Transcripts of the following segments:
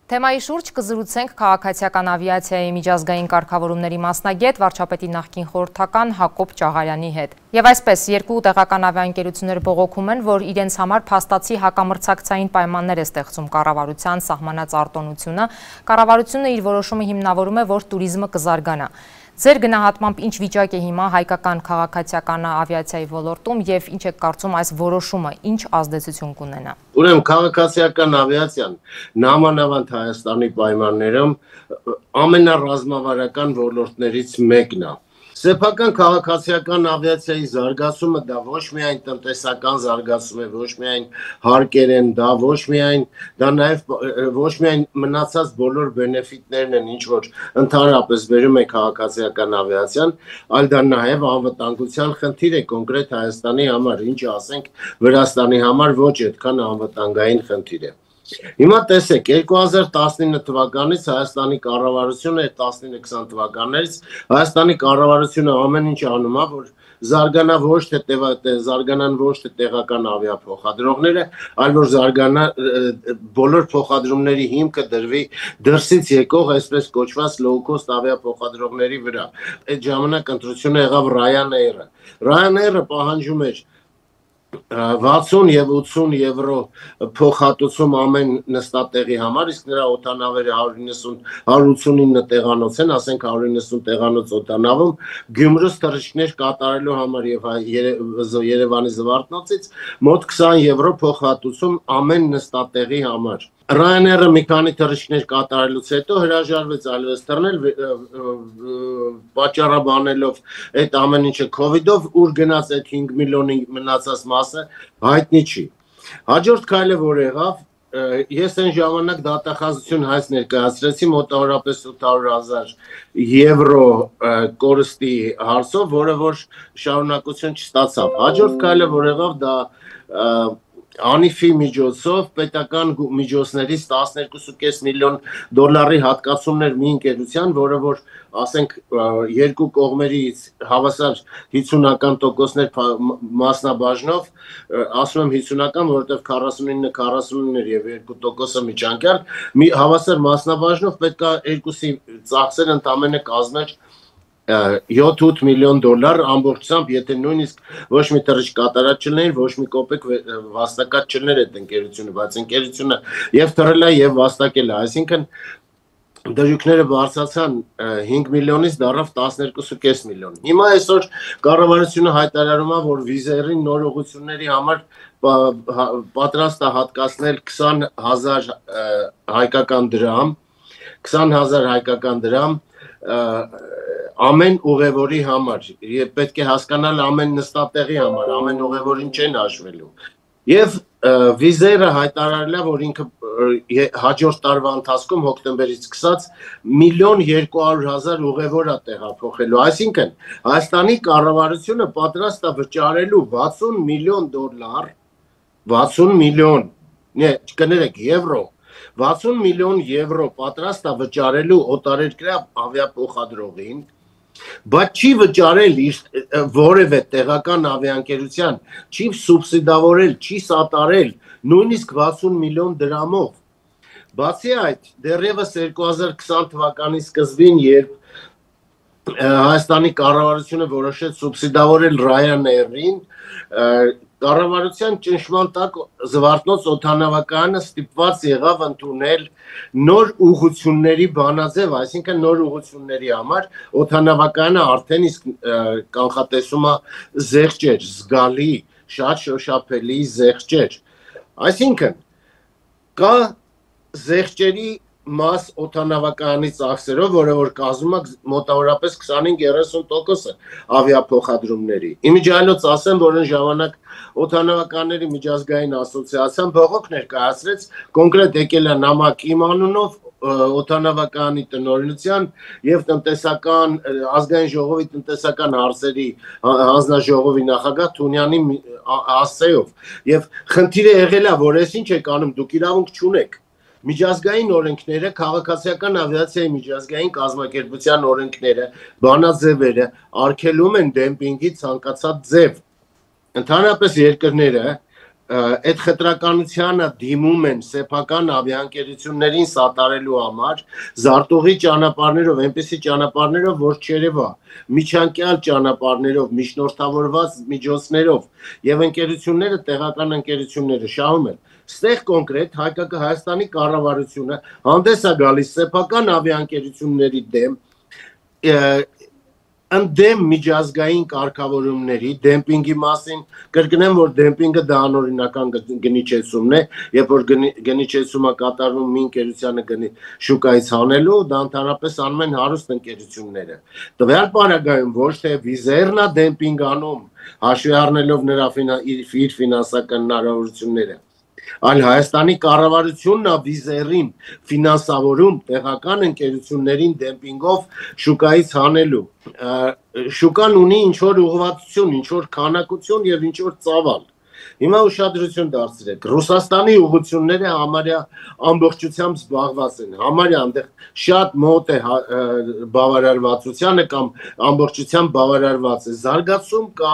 Թեմայի շուրջ կզրուցենք քաղաքացիական ավիացիայի միջազգային կարգավորումների մասնագետ վարչապետի նախկին խորհրդական Հակոբ Ճաղարյանի հետ։ Եվ այսպես, երկու տեղական ավիաընկերություններ բողոքում են, որ իրենց համար փաստացի հակամրցակցային պայմաններ է ստեղծում կառավարության սահմանած արտոնությունը։ Կառավարությունը իր որոշումը հիմնավորում է, որ տուրիզմը կզարգանա։ Ձեր գնահատմամբ ինչ վիճակ է հիմա հայկական քաղաքացիական ավիացիայի ոլորտում եւ ինչ եք կարծում այս որոշումը ինչ ազդեցություն կունենա։ Ուրեմն քաղաքացիական ավիացիան նամանավանդ Հայաստանի պայմաններում ամենառազմավարական ոլորտներից մեկն է։ Սեփական քաղաքացիական ավիացիայի զարգացումը դա ոչ միայն տնտեսական զարգացում է, ոչ միայն հարկեր են, դա ոչ միայն մնացած բոլոր բենեֆիտներն են, ինչ որ ընդհանրապես բերում է քաղաքացիական ավիացիան, այլ դա նաև անվտանգության խնդիր է կոնկրետ Հայաստանի համար, ինչը ասենք Վրաստանի համար ոչ այդքան անվտանգային խնդիր է։ Հիմա տեսեք, 2019 թվականից Հայաստանի կառավարությունը 19-20 թվականներից Հայաստանի կառավարությունը ամեն ինչ անում է, որ զարգանան ոչ թե տեղական ավիափոխադրողները, այլ որ զարգանա բոլոր փոխադրումների հիմքը դրվի դրսից եկող այսպես կոչված low-cost ավիափոխադրողների վրա։ Այդ ժամանակ ընտրությունը եղավ Ryanair-ը։ Ryanair-ը պահանջում էր 60 եւ 80 եվրո փոխհատուցում ամեն նստատեղի համար, իսկ նրա օդանավերը 189 տեղանոց են, ասենք 190 տեղանոց օդանավում Գյումրուց թռիչքներ կատարելու համար եւ Երևանի Զվարթնոցից մոտ 20 եվրո փոխհատուցում ամեն նստատեղի համար։ Ryanair-ը մի քանի թռիչքներ կատարելուց հետո հրաժարվեց այլևս թռնել, պատճառաբանելով այդ ամեն ինչը COVID-ով, ուր գնաց այդ 5 միլիոնի մնացած մասը հայտնի չի։ Հաջորդ քայլը որ եղավ, ես այն ժամանակ դատախազություն հայց ներկայացրեցի մոտավորապես 800,000 եվրո կորստի հարցով, որը որ շարունակություն չստացավ։ Հաջորդ քայլը որ եղավ, դա Անիֆի միջոցով պետական միջոցներից 12.5 միլիոն դոլարի հատկացումներ մի ընկերության, որը որ ասենք երկու կողմերից հավասար 50% մասնաբաժնով, ասում եմ 50, որովհետև 49 եւ 2%-ը միջանկյալ, մի հավասար մասնաբաժնով պետքա երկուսի ծախսերը ընդամենը կազմեր 7-8 միլիոն դոլար ամբողջությամբ, եթե նույնիսկ ոչ մի թռիչք կատարած չլներ, ոչ մի կոպեկ վաստակած չլներ այդ ընկերությունը, բայց ընկերությունը եւ թռել է եւ վաստակել է, այսինքն դրույքները բարձրացան 5 միլիոնից դառավ 12.5 միլիոն։ Հիմա այսօր կառավարությունը հայտարարում է, որ վիզերի նոր ուղղությունների համար պատրաստ է հատկացնել 20,000 հայկական դրամ, 20,000 հայկական դրամ ամեն ուղևորի համար, եւ պետք է հասկանալ ամեն նստատեղի համար, ամեն ուղևորին չեն հաշվելու։ Եվ վիզերը հայտարարել է, որ ինքը հաջորդ տարվա ընթացքում հոկտեմբերից սկսած 1,200,000 ուղևոր է տեղափոխելու, այսինքն Հայաստանի կառավարությունը պատրաստ է վճարելու 60 միլիոն դոլար, 60 միլիոն, կներեք, եվրո, 60 միլիոն եվրո պատրաստ է վճարելու օտարերկրյա ավիափոխադրողին, բայց չի վճարել որևէ տեղական ավիաընկերության, չի սուբսիդավորել, չի սատարել նույնիսկ 60 միլիոն դրամով։ Բացի այդ, դեռևս 2020 թվականի սկզբին, երբ Հայաստանի կառավարությունը որոշեց սուբսիդավորել Ryanair-ին, կառավարության ճնշման տակ Զվարթնոց օդանավակայանը ստիպված եղավ ընդունել նոր ուղղությունների բանաձև, այսինքն նոր ուղղությունների համար օդանավակայանը արդեն իսկ կանխատեսում է զեղչեր, զգալի, շատ շոշափելի զեղչեր։ Այսինքն կա զեղչերի մաս օդանավակայանի ծախսերով, որը որ կազմում է մոտավորապես 25-30% ավիափոխադրումների։ Իմիջիայլոց ասեմ, որ այն ժամանակ օդանավականների միջազգային ասոցիացիան բողոք ներկայացրեց, կոնկրետ եկել է նամակ իմ անունով օդանավակայանի տնօրինության եւ տնտեսական ազգային ժողովի տնտեսական հարցերի հանձնաժողովի նախագահ Թունյանի ասցեով եւ խնդիրը եղել է, որ ես ինչ եք անում, դուք իրավունք չունեք։ Միջազգային օրենքները, քաղաքացիական ավիացիայի միջազգային կազմակերպության օրենքները, բանաձևերը արգելում են դեմպինգի ցանկացած ձև։ Ընդհանրապես երկրները այդ խտրականությանը դիմում են սեփական ավիաընկերություններին սատարելու համար զարտուղի ճանապարհներով, այնպիսի ճանապարհներով, որ չերևա, միջանկյալ ճանապարհներով, միջնորդավորված միջոցներով եւ ընկերությունները, տեղական ընկերությունները շահում են։ Ստեղ կոնկրետ Հայաստանի կառավարությունը հանդես է գալիս սեփական ավիաընկերությունների դեմ ընդդեմ միջազգային կարգավորումների դեմպինգի մասին կրկնեմ, որ դեմպինգը դա անօրինական գնիչեցումն է, երբ որ գնիչեցումը կատարվում մի ընկերությանը գնի շուկայից հանելու, դա ընդհանրապես անում են հարուստ ընկերությունները։ Տվյալ պարագայում ոչ թե վիզերն է դեմպինգ անում, հաշվի առնելով նրա իր ֆինանսական հնարավորությունները, այլ Հայաստանի կառավարությունն է վիզերին ֆինանսավորում տեղական ընկերություններին դեմպինգով շուկայից հանելու։ Շուկան ունի ինչ-որ ուղղվածություն, ինչ-որ քանակություն եւ ինչ-որ ծավալ։ Հիմա ուշադրություն դարձրեք, Ռուսաստանի ուղղությունները համարյա ամբողջությամբ զբաղված են, համարյա այնտեղ շատ մոտ է բավարարվածությանը կամ ամբողջությամբ բավարարված է, զարգացում կա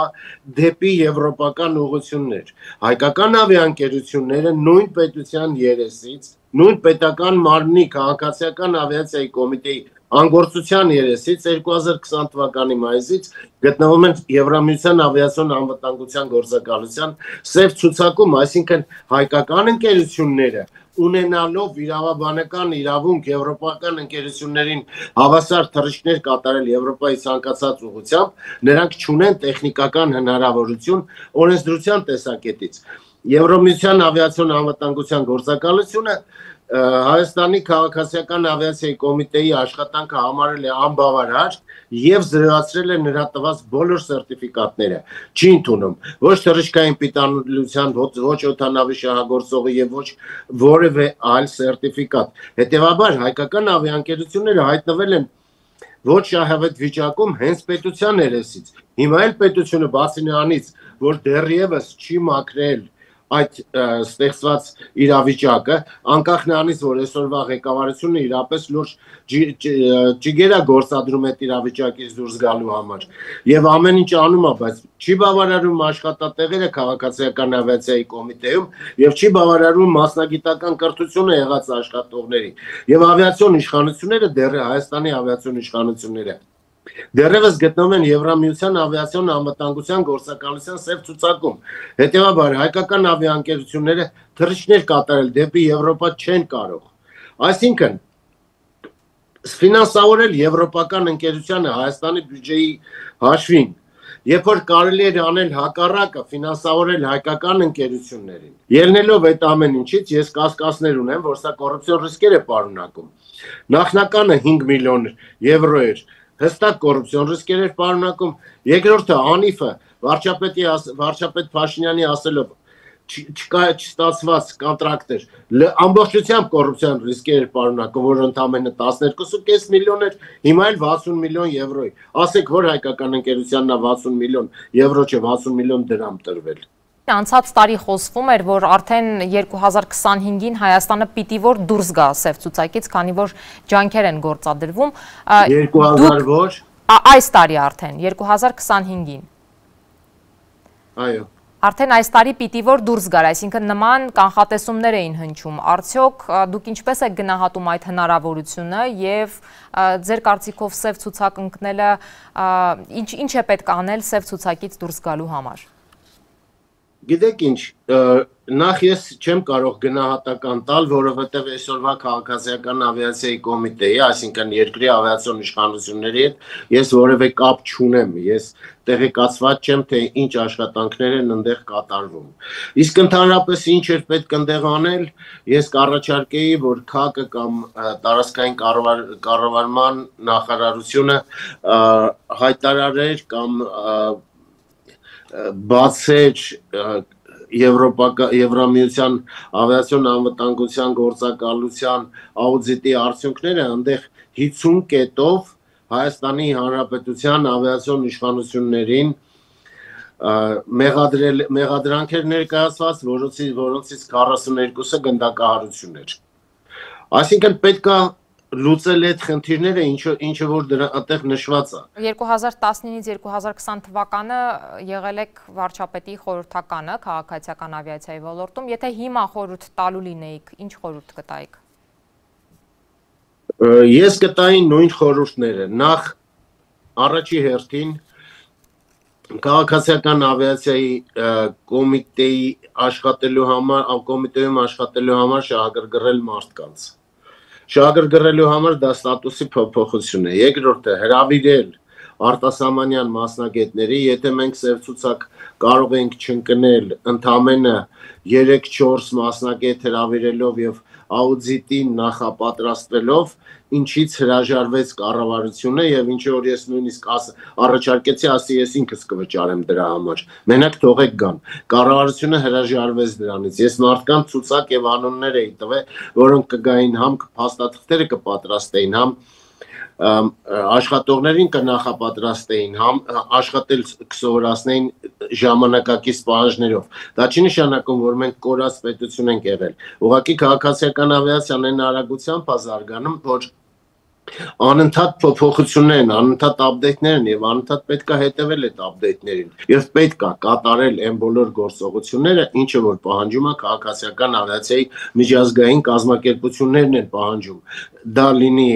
դեպի եվրոպական ուղղություններ։ Հայկական ավիաընկերությունները նույն պետության երեսից, նույն պետական մարմնի քաղաքացիական ավիացիայի կոմիտեի անգործության երեսից 2020 թվականի մայիսից գտնվում են Եվրամիության ավիացիոն անվտանգության գործակալության սև ցուցակում, այսինքն հայկական ընկերությունները ունենալով իրավաբանական իրավունք եվրոպական ընկերություններին հավասար թռիչքներ կատարել Եվրոպայի ցանկացած ուղղությամբ, նրանք չունեն տեխնիկական հնարավորություն օրենսդրության տեսակետից։ Եվրամիության ավիացիոն անվտանգության գործակալությունը Հայաստանի քաղաքացիական ավիացիայի կոմիտեի աշխատանքը համարել է անբավարար եւ զրոյացրել է նրա տված բոլոր սերտիֆիկատները։ Չի ընդունում ոչ թռիչքային պիտանության, ոչ օդանավի շահագործողի եւ ոչ որևէ այլ սերտիֆիկատ։ Հետևաբար հայկական ավիաընկերությունները հայտնվել են ոչ շահավետ վիճակում հենց պետության երեսից։ Հիմա էլ պետությունը բացի նրանից, որ դեռևս չի մաքրել այդ ստեղծված իրավիճակը, անկախ նրանից, որ այսօրվա ղեկավարությունը իրապես լուրջ ջիգեր է գործադրում այդ իրավիճակից դուրս գալու համար եւ ամեն ինչ անում է, բայց չի բավարարում աշխատատեղերը քաղաքացիական ավիացիայի կոմիտեում եւ չի բավարարում մասնագիտական կրթությունը եղած աշխատողների եւ ավիացիոն իշխանությունները դեռ Հայաստանի ավիացիոն իշխանությունները դեռևս գտնվում են Եվրամիության ավիացիոն անվտանգության գործակալության սև ցուցակում։ Հետևաբար հայկական ավիաընկերությունները թռիչքներ կատարել դեպի Եվրոպա չեն կարող։ Այսինքն ֆինանսավորել եվրոպական ընկերությանը Հայաստանի բյուջեի հաշվին, երբ որ կարելի էր անել հակառակը, ֆինանսավորել հայկական ընկերություններին։ Ելնելով այդ ամեն ինչից ես կասկածներ ունեմ, որ սա կոռուպցիոն ռիսկեր է պարունակում։ Նախնականը 5 միլիոն եվրո էր, հստակ կոռուպցիոն ռիսկեր էր պարունակում, երկրորդը անիֆը վարչապետ Փաշինյանի ասելով չստացված կոնտրակտ էր, ամբողջությամբ կոռուպցիոն ռիսկեր էր պարունակում, որ ընդամենը 12.5 միլիոն էր, հիմա էլ 60 միլիոն եվրոյի։ Ասեք, որ հայկական ընկերությանն է 60 միլիոն եվրո չէ, 60 միլիոն դրամ տրվել։ Անցած տարի խոսվում էր, որ արդեն 2025-ին Հայաստանը պիտի որ դուրս գա սև ցուցակից, քանի որ ջանքեր են գործադրվում։ 2000 ոչ։ Այս տարի արդեն 2025-ին։ Այո։ Արդեն այս տարի պիտի որ դուրս գար, այսինքն նման կանխատեսումներ էին հնչում։ Արդյոք դուք ինչպես եք գնահատում այդ հնարավորությունը եւ ձեր կարծիքով սև ցուցակ ընկնելը ինչ է պետք անել սև ցուցակից դուրս գալու համար։ Գիտեք ինչ, նախ ես չեմ կարող գնահատական տալ, որովհետև այսօրվա քաղաքացիական ավիացիայի կոմիտեի, այսինքն երկրի ավիացիոն իշխանությունների հետ ես որևէ կապ չունեմ, ես տեղեկացված չեմ, թե ինչ աշխատանքներ են այնտեղ կատարվում։ Իսկ ընդհանրապես ինչ էր պետք այնտեղ անել, ես կառաջարկեի, որ ՔԱԿ-ը կամ տարածքային կառավարման նախարարությունը հայտարարեր կամ բացեր Եվրամիության ավիացիոն անվտանգության գործակալության աուդիտի արդյունքները, այնտեղ 50 կետով Հայաստանի Հանրապետության ավիացիոն իշխանություններին մեղադրանքեր ներկայացված, որոնցից 42-ը գնդակահարություն էր։ Այսինքն պետք է լուծել այդ խնդիրները, ինչը որ դրա այդտեղ նշված է։ 2019-ից 2020 թվականը եղել եք վարչապետի խորհրդականը քաղաքացիական ավիացիայի ոլորտում, եթե հիմա խորհուրդ տալու լինեիք, ինչ խորհուրդ կտայիք։ Ես կտայի նույն խորհուրդները, նախ առաջի հերթին քաղաքացիական ավիացիայի կոմիտեի կոմիտեում աշխատելու համար շահագրգռել մարդկանց։ Շահագրգռելու համար դա ստատուսի փոփոխություն է։ Երկրորդը հրավիրել արտասահմանյան մասնագետների, եթե մենք սև ցուցակ կարող ենք չընկնել ընդամենը 3-4 մասնագետ հրավիրելով եւ աուդիտին նախապատրաստվելով, ինչից հրաժարվեց կառավարությունը եւ ինչ որ ես նույնիսկ առաջարկեցի, ասի ես ինքս կվճարեմ դրա համար։ Մենակ թողեք գան։ Կառավարությունը հրաժարվեց դրանից։ Ես մարդկանց ցուցակ եւ անուններ էի տվել, որոնք կգային համ փաստաթղթերը կպատրաստեին, համ աշխատողներին կնախապատրաստեին, համ աշխատել կսովորացնեին ժամանակակից պահանջներով։ Դա չի նշանակում, որ մենք կորած պետություն ենք եղել։ Ուղղակի քաղաքացիական ավիացիան այն արագությամբ է զարգանում, որ անընդհատ փոփոխություններ են, անընդհատ ապդեյթներ են եւ անընդհատ պետք է հետեւել այդ ապդեյթներին։ Եվ պետք է կատարել այն բոլոր գործողությունները, ինչը որ պահանջում է քաղաքացիական ավիացիայի միջազգային կազմակերպություններն են պահանջում։ Դա լինի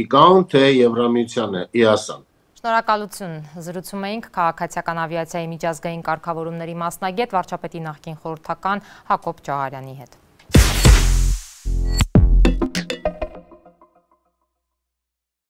ICAO-ն, թե Եվրամիությանը, EASA-ն։ Շնորհակալություն։ Զրուցում էինք քաղաքացիական ավիացիայի միջազգային կարգավորումների մասնագետ վարչապետի նախկին խորհրդական Հակոբ Ջահարյանի հետ։